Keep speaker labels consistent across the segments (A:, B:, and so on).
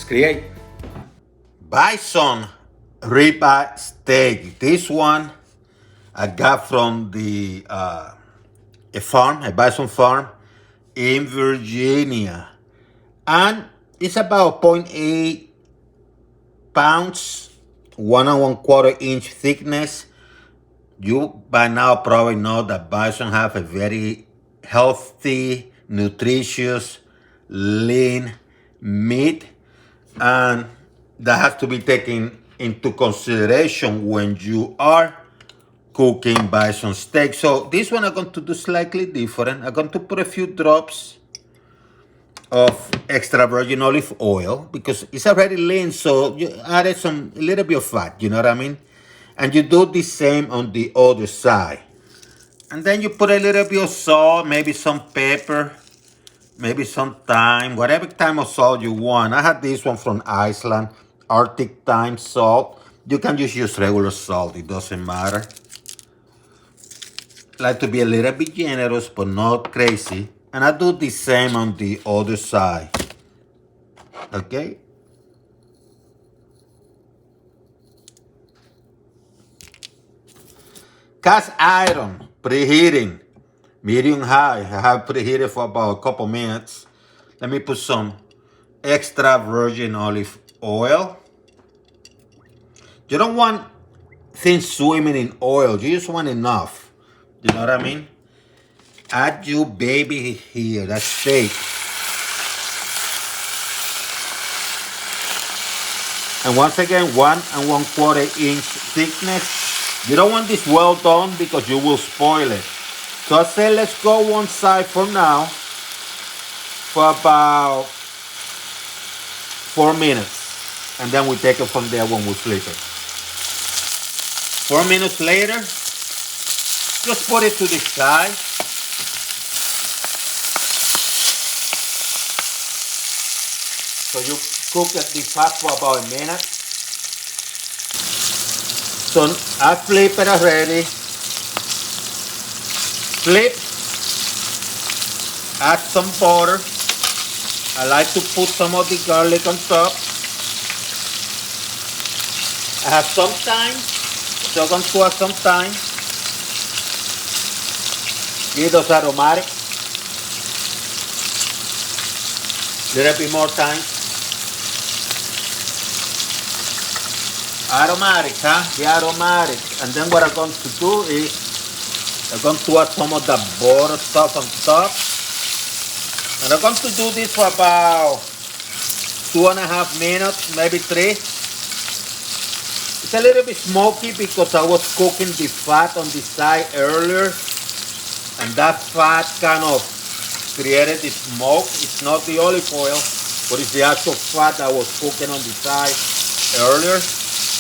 A: create. Bison ribeye steak. This one I got from a bison farm in Virginia. And it's about 0.8 pounds, 1 1/4 inch thickness. You by now probably know that bison have a very healthy, nutritious, lean meat, and that has to be taken into consideration when you are cooking bison steak. So this one I'm going to do slightly different. I'm going to put a few drops of extra virgin olive oil because it's already lean, so you added a little bit of fat, you know what I mean? And you do the same on the other side. And then you put a little bit of salt, maybe some pepper, maybe some thyme, whatever type of salt you want. I had this one from Iceland, Arctic thyme salt. You can just use regular salt, it doesn't matter. Like to be a little bit generous, but not crazy. And I do the same on the other side. Okay? Cast iron, preheating, medium high. I have preheated for about a couple minutes. Let me put some extra virgin olive oil. You don't want things swimming in oil. You just want enough. You know what I mean? Add your baby here, that steak. And once again, 1 1/4 inch thickness. You don't want this well done because you will spoil it. So I say let's go one side for now for about 4 minutes. And then we take it from there when we flip it. 4 minutes later, just put it to the side. So you cook at the fat for about a minute. So I flip it already. Flip. Add some butter. I like to put some of the garlic on top. I have some thyme, so I'm going to add some thyme. Give those aromatics. Little bit more thyme. Aromatic, huh? The aromatic. And then what I'm going to do is I'm going to add some of the butter stuff on top. And I'm going to do this for about 2.5 minutes, maybe 3. It's a little bit smoky because I was cooking the fat on the side earlier. And that fat kind of created the smoke. It's not the olive oil, but it's the actual fat that I was cooking on the side earlier.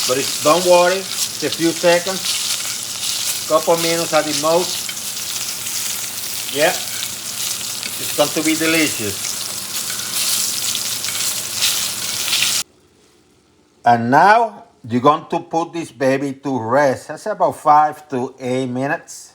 A: But don't worry, it's a few seconds, couple minutes at the most. Yeah, it's going to be delicious. And now you're going to put this baby to rest. That's about 5 to 8 minutes.